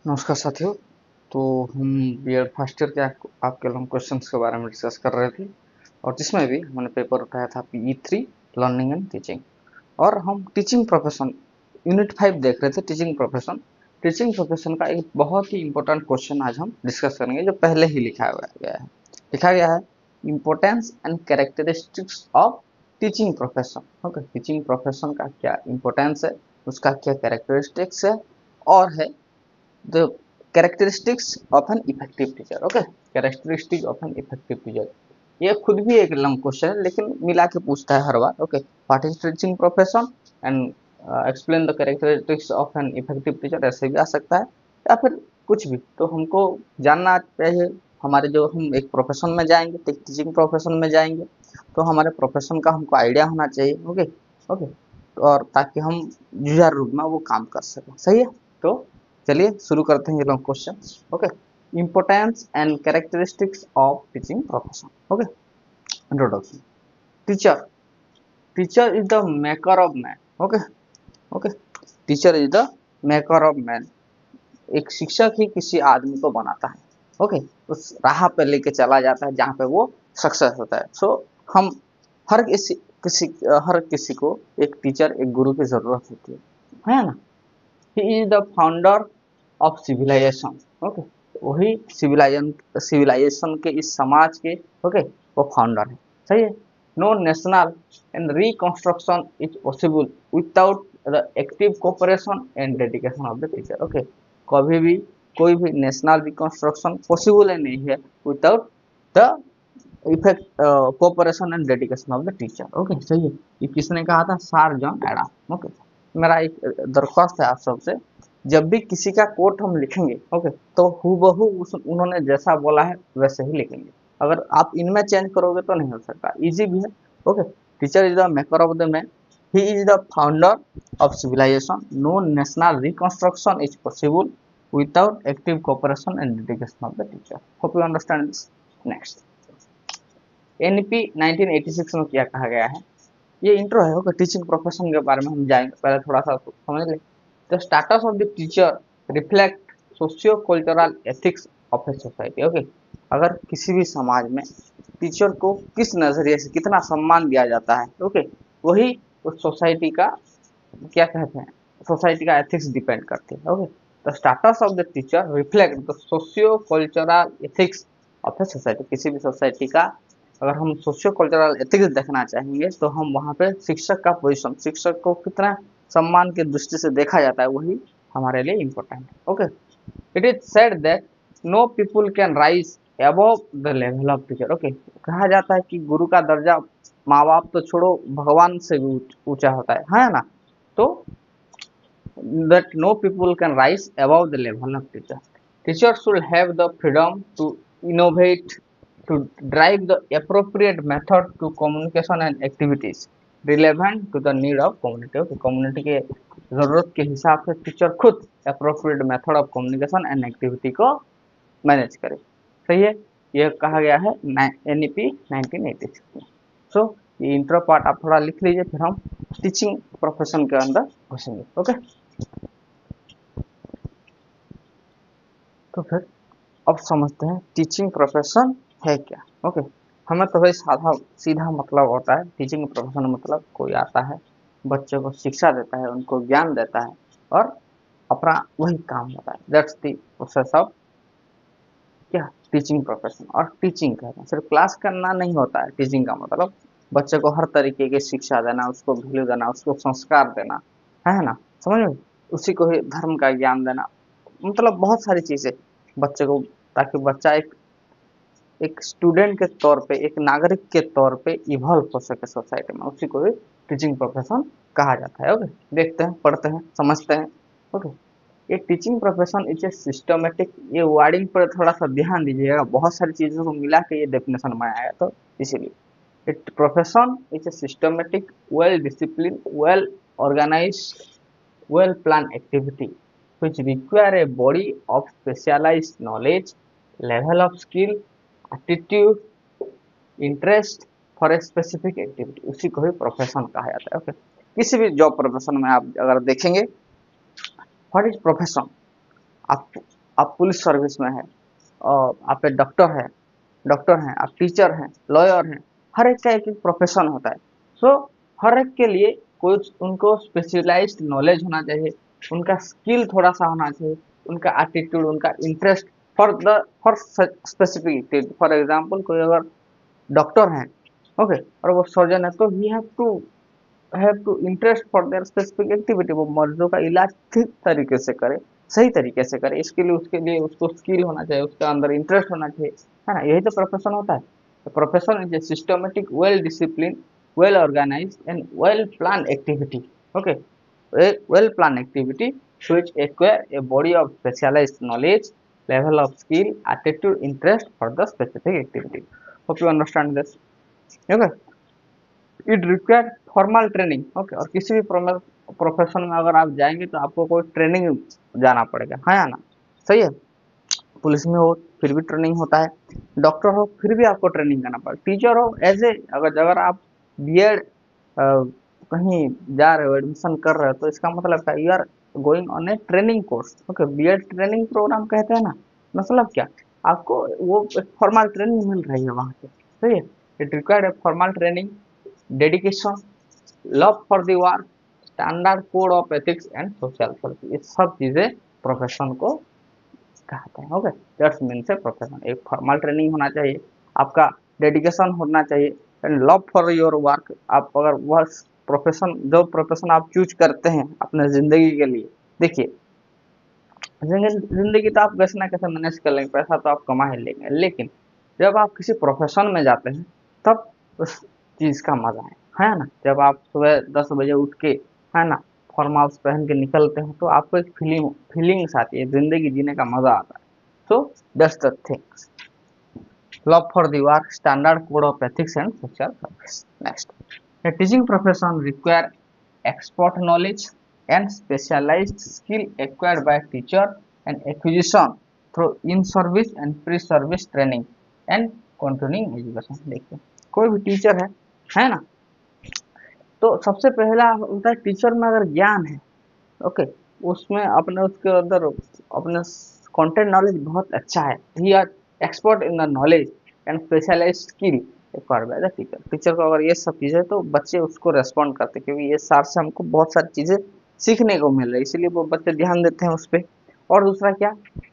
नमस्कार साथियों। तो हम बीएड फर्स्ट ईयर के आपके लॉन्ग क्वेश्चंस के बारे में डिस्कस कर रहे थे और जिसमें भी हमने पेपर उठाया था PE3 लर्निंग एंड टीचिंग। और हम टीचिंग प्रोफेशन यूनिट 5 देख रहे थे। टीचिंग प्रोफेशन का एक बहुत ही इंपॉर्टेंट क्वेश्चन आज हम डिस्कस करेंगे जो पहले ही लिखा गया है importance and characteristics of teaching profession. Okay, teaching profession का क्या इम्पोर्टेंस है, उसका क्या कैरेक्टरिस्टिक्स है और है the characteristics of an effective teacher। Okay, characteristic of an effective teacher, ये खुद भी एक लंग क्वेश्चन है लेकिन मिला के पूछता है हर बार। Okay, what is teaching profession and explain the characteristics of an effective teacher, ऐसे भी आ सकता है या फिर कुछ भी। तो हमको जानना चाहिए हमारे जो हम एक प्रोफेशन में जाएंगे, टीचिंग प्रोफेशन में जाएंगे तो हमारे प्रोफेशन का हमको आइडिया होना चाहिए। ओके ओके, और ताकि हम यूजर रूप में वो काम कर सकें। सही है, तो चलिए शुरू करते हैं ये लोग question. Okay, importance and characteristics of teaching profession. Okay, introduction. Teacher teacher is the maker of man. Okay okay, teacher is the maker of man. एक शिक्षक ही किसी आदमी को बनाता है। ओके, उस राह पे लेके चला जाता है जहाँ पे वो सक्सेस होता है। सो हम हर हर किसी को एक टीचर, एक गुरु की जरूरत होती है ना। He is the founder of civilization. Okay, वही सिविलाइजेशन के, इस समाज के, ओके, वो फाउंडर है। सही है। No national and reconstruction is possible without the active cooperation and dedication of the teacher. Okay, कभी भी कोई भी नेशनल रिकंस्ट्रक्शन पॉसिबल ही नहीं है without the effect cooperation and dedication of the teacher. Okay, सही है। ये किसने कहा था? Sir John Adam. ओके, मेरा एक दरख्वास्त है आप सबसे, जब भी किसी का कोट हम लिखेंगे, ओके, तो हूबहू उन्होंने जैसा बोला है वैसे ही लिखेंगे। अगर आप इनमें चेंज करोगे तो नहीं हो सकता। इजी भी है। Okay, teacher is the maker of the man, he is the founder of civilization, no national reconstruction is possible without active cooperation and dedication of the teacher. Hope you understand this. Next, NP 1986 में क्या कहा गया है? ये intro है। Okay, teaching profession के बारे में हम जाएंगे, पहले थोड़ा सा समझ ले। The status of the teacher reflect socio cultural ethics of a society. Okay, अगर किसी भी समाज में टीचर को किस नजरिए से कितना सम्मान दिया जाता है, ओके, वही उस सोसाइटी का क्या कहते हैं, सोसाइटी का एथिक्स डिपेंड करती है। Okay, the status of the teacher reflect the socio cultural ethics of a society. किसी भी सोसाइटी का अगर हम सोशियो कल्चरल एथिक्स देखना चाहेंगे तो हम वहाँ पे शिक्षक का पोजीशन, शिक्षक को कितना सम्मान की दृष्टि से देखा जाता है, वही हमारे लिए इम्पोर्टेंट है। Okay, it is said that no people can rise above the level of teacher. Okay, कहा जाता है कि गुरु का दर्जा माँ बाप तो छोड़ो, भगवान से भी ऊंचा होता है ना। तो that no people can rise above the level of teacher. Teachers should have the freedom to innovate, to drive the appropriate method to communication and activities relevant to the need of community। okay, community के जरूरत के हिसाब से teacher खुद appropriate method of communication and activity को manage करे। सही है, यह कहा गया है NEP 1986 में। सो ये इंट्रो पार्ट आप थोड़ा लिख लीजिए, फिर हम टीचिंग प्रोफेशन के अंदर घुसेंगे। ओके, तो फिर अब समझते हैं टीचिंग प्रोफेशन है क्या। ओके, हमें तो भाई सीधा मतलब होता है टीचिंग प्रोफेशन मतलब कोई आता है, बच्चों को शिक्षा देता है, उनको ज्ञान देता है और अपना वही काम होता है। दैट्स द प्रोसेस ऑफ क्या, टीचिंग प्रोफेशन। और टीचिंग करना सिर्फ क्लास करना नहीं होता है। टीचिंग का मतलब बच्चे को हर तरीके की शिक्षा देना, उसको वैल्यू देना, उसको संस्कार देना, है ना। समझ में, उसी को ही धर्म का ज्ञान देना, मतलब बहुत सारी चीजें बच्चे को, ताकि बच्चा एक एक स्टूडेंट के तौर पे, एक नागरिक के तौर पे इवॉल्व हो सके सोसाइटी में, उसी को ही टीचिंग प्रोफेशन कहा जाता है। ओके, देखते हैं, पढ़ते हैं, समझते हैं। ओके, ये teaching profession is a systematic, ये वर्डिंग पर थोड़ा सा ध्यान दीजिएगा, बहुत सारी चीजों को मिला के ये डेफिनेशन में आया, तो इसीलिए it profession is a systematic, well discipline, well organized, well planned activity which require a body of specialized knowledge, level of skill, attitude, interest for a specific activity, उसी को ही प्रोफेशन कहा जाता है। ओके, किसी भी जॉब प्रोफेशन में आप अगर देखेंगे व्हाट इज प्रोफेशन, आप आप पुलिस सर्विस में है, और आप एक डॉक्टर हैं, आप टीचर हैं, लॉयर हैं, हर एक का एक एक प्रोफेशन होता है। सो हर एक के लिए कुछ उनको स्पेशलाइज्ड नॉलेज होना चाहिए, उनका स्किल थोड़ा सा होना चाहिए, उनका एटीट्यूड, उनका interest for specific. For example कोई अगर डॉक्टर है, ओके, और वो सर्जन है, तो he have to interest for their specific activity. वो मरीजों का इलाज ठीक तरीके से करे, सही तरीके से करे, इसके लिए उसके लिए उसको स्किल होना चाहिए, उसके अंदर इंटरेस्ट होना चाहिए, है ना। यही तो प्रोफेशन होता है। Profession is a systematic, well discipline, well organize and well plan activity. Okay, a well planned activity which acquire a body of specialized knowledge, level of skill, attitude, interest for the specific activity. Hope you understand this. Okay, it require formal training. Okay, और किसी भी profession में अगर आप जाएंगे तो आपको कोई ट्रेनिंग जाना पड़ेगा, है या ना। सही है। पुलिस में हो फिर भी ट्रेनिंग होता है, डॉक्टर हो फिर भी आपको ट्रेनिंग करना पड़ेगा, टीचर हो एज ए, अगर अगर आप बीएड कहीं जा रहे हो, एडमिशन कर रहे हो, तो इसका मतलब क्या, you are going on a training course. Okay, BEd training program कहते हैं ना, मतलब क्या, आपको वो एक फॉर्मल ट्रेनिंग मिल रही है वहां से। सही है। It required a formal training, dedication, love for the work, standard code of ethics and social service, ये सब चीजें प्रोफेशन को कहते हैं। Okay, that's means a profession. एक फॉर्मल ट्रेनिंग होना चाहिए, आपका डेडिकेशन होना चाहिए, and love for your work. आप अगर वह प्रोफेशन, जो प्रोफेशन आप चूज करते हैं अपने जिंदगी के लिए, देखिए जिंदगी तो आप कैसे ना कैसे मैनेज कर लेंगे, पैसा तो आप कमा ही लेंगे, लेकिन जब आप किसी प्रोफेशन में जाते हैं तब उस चीज का मजा है ना। जब आप सुबह 10 बजे उठ के, है ना, फॉर्मल्स पहन के निकलते हैं, तो आपको एक फीलिंग्स आती है, जिंदगी जीने का मजा आता है। So that's the things, love for the work, standard code of ethics and social service. Next, a teaching profession require expert knowledge and specialized skill acquired by teacher and acquisition through in-service and pre-service training and continuing education। देखिए कोई भी teacher है ना, तो सबसे पहला होता है टीचर में अगर ज्ञान है, ओके, उसमें अपने उसके अंदर अपने कंटेंट नॉलेज बहुत अच्छा है, he are expert in the knowledge and specialised skill acquired by the teacher. Teacher को अगर ये सब चीजें, तो बच्चे उसको रेस्पॉन्ड करते हैं, क्योंकि ये सार से हमको बहुत सारी चीजें सीखने को मिल रही है, इसलिए वो बच्चे ध्यान देते हैं उस पर। और दूसरा क्या,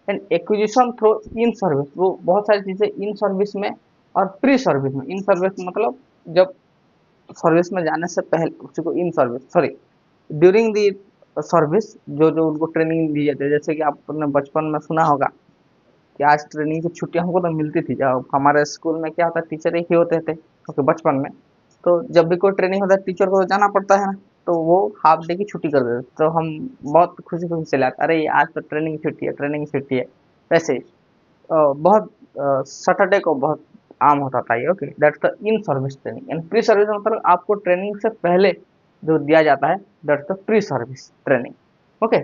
and acquisition through in service, वो बहुत सारी चीजें इन सर्विस में और प्री सर्विस में। इन सर्विस मतलब जब सर्विस में जाने से पहले, उसी को in service, sorry, during the service, जो जो उनको ट्रेनिंग दी जाती है। जैसे कि आपने बचपन में सुना होगा कि आज ट्रेनिंग की छुट्टी हमको तो मिलती थी, जब हमारे स्कूल में क्या होता है, टीचर एक ही होते थे, क्योंकि बचपन में तो जब भी कोई ट्रेनिंग होता है टीचर को तो जाना पड़ता है ना, तो वो हाफ डे की छुट्टी कर देते, तो हम बहुत खुशी खुशी चले आते, अरे आज तो ट्रेनिंग छुट्टी है, ट्रेनिंग छुट्टी है। वैसे ही बहुत सैटरडे को बहुत आम होता था ये। Okay, that's the in service training. And pre service मतलब आपको ट्रेनिंग से पहले जो दिया जाता है, that's the pre service training. Okay,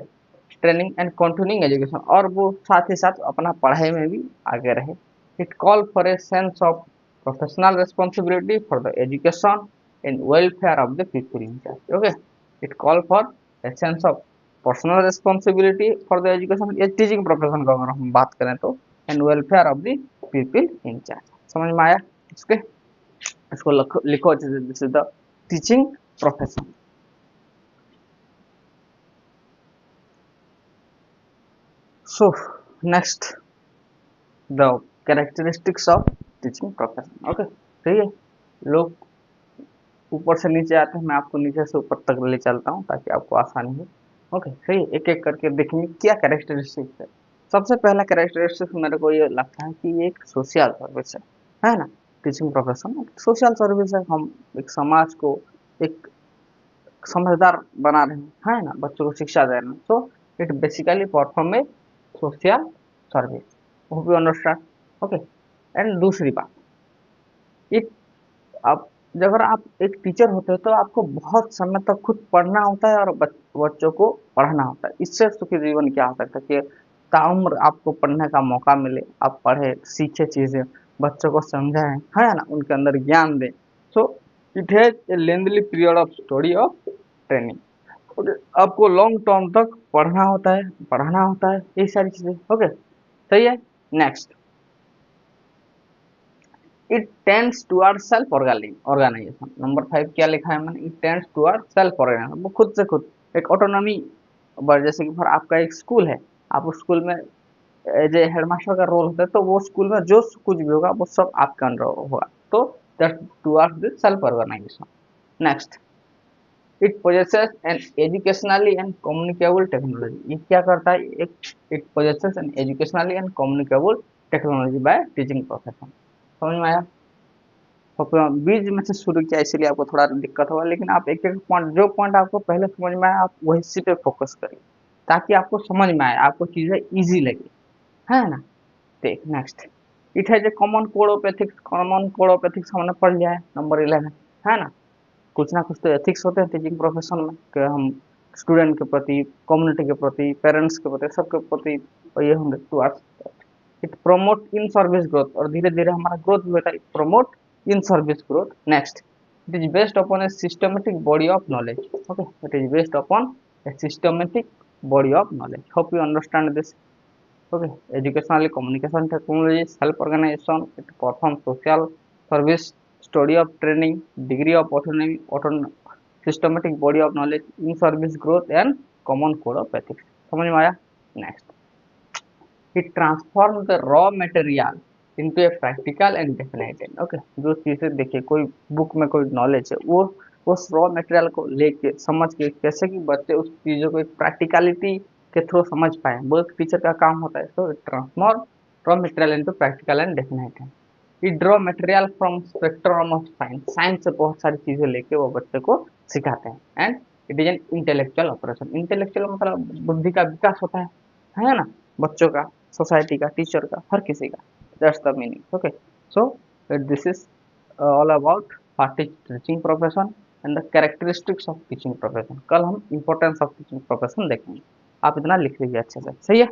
training and continuing education, और वो साथ ही साथ अपना पढ़ाई में भी आगे रहे। It call for a sense of professional responsibility for the education and welfare of the people in charge. Okay, it call for a sense of personal responsibility for the education, ये टीचिंग प्रोफेशन का अगर हम बात करें तो, and welfare of the people in charge. समझ में आया इसके, इसको लिखो, this is the teaching profession. So next, the characteristics of teaching profession. Okay, सही है। लोग ऊपर से नीचे आते हैं, मैं आपको नीचे से ऊपर तक ले चलता हूँ ताकि आपको आसानी हो। ओके, सही है, एक एक करके देखेंगे क्या कैरेक्टरिस्टिक्स है। सबसे पहला कैरेक्टरिस्टिक्स मेरे को ये लगता है कि ये एक सोशल सर्विस है ना। टीचिंग प्रोफेशन सोशल सर्विस है, हम एक समाज को एक समझदार बना रहे हैं, है ना, बच्चों को शिक्षा दे रहे हैं। So it basically perform a social service. Hope you understand. Okay, and दूसरी बात, एक आप अगर आप एक टीचर होते हैं तो आपको बहुत समय तक खुद पढ़ना होता है और बच्चों को पढ़ाना होता है। इससे सुखी जीवन क्या हो सकता है कि ताउम्र आपको पढ़ने का मौका मिले, आप पढ़े, सीखे चीजें, बच्चों को समझाएं, है ना, उनके अंदर ज्ञान दें। So it has a lengthy period of study of training. आपको लॉन्ग टर्म तक पढ़ना होता है, पढ़ाना होता है, यही सारी चीजें। ओके, सही है। Next, it tends toward self organization. Number 5 क्या लिखा है मैंने, it tends toward self organization, वो खुद से खुद एक ऑटोनॉमी। जैसे कि फिर आपका एक स्कूल है, आप उस स्कूल में एज ए हेडमास्टर का रोल होता है, तो वो स्कूल में जो कुछ भी होगा वो सब आपके अंडर होगा, तो that towards the self organization. Next, it possesses an educationally and communicable technology. ये क्या करता है, एक it possesses an educationally and communicable technology by teaching profession. समझ में आया? तो बीच में से शुरू किया इसलिए आपको थोड़ा दिक्कत होगा, लेकिन आप एक एक पॉइंट, जो पॉइंट आपको पहले समझ में आया आप वही इसी पे फोकस करिए, ताकि आपको समझ में आए, आपको चीजें इजी लगे, है ना। देख next, it has A common code of ethics. Common code of ethics हमने पढ़ लिया है, नंबर 11, है ना। कुछ ना कुछ तो एथिक्स होते हैं टीचिंग प्रोफेशन में, कि हम स्टूडेंट के प्रति, कम्युनिटी के प्रति, पेरेंट्स के प्रति, सबके प्रति ये होंगे towards. It promote in service growth, और धीरे धीरे हमारा ग्रोथ भी होता है, promote in service growth. Next, it is based upon a systematic body of knowledge. Okay, it is based upon a systematic body of knowledge. Hope you understand this. Okay, educationally communication technology, self organization, it performs social service, study of training, degree of systematic body of knowledge, in service growth and common code of ethics. समझ में आया? Next, it transforms the raw material into a practical and definite end. Okay, जो चीजें देखिए, कोई book में कोई knowledge है, वो उस रॉ मटेरियल को लेके समझ के कैसे कि बच्चे उस चीजों को एक प्रैक्टिकलिटी के थ्रू समझ पाए, वो एक टीचर का काम होता है। तो transform raw material into practical and definite है। ये draw material from spectrum of science, science से बहुत सारी चीजें लेके वो बच्चे को सिखाते हैं। And it is an intellectual operation. Intellectual मतलब बुद्धि का विकास होता है ना, बच्चों का, सोसाइटी का, टीचर का, हर किसी का। That's the meaning. Okay, so this is all about what is teaching profession and the characteristics of teaching profession. कल हम इंपॉर्टेंस ऑफ टीचिंग प्रोफेशन देखेंगे। आप इतना लिख लीजिए अच्छे से, सही है।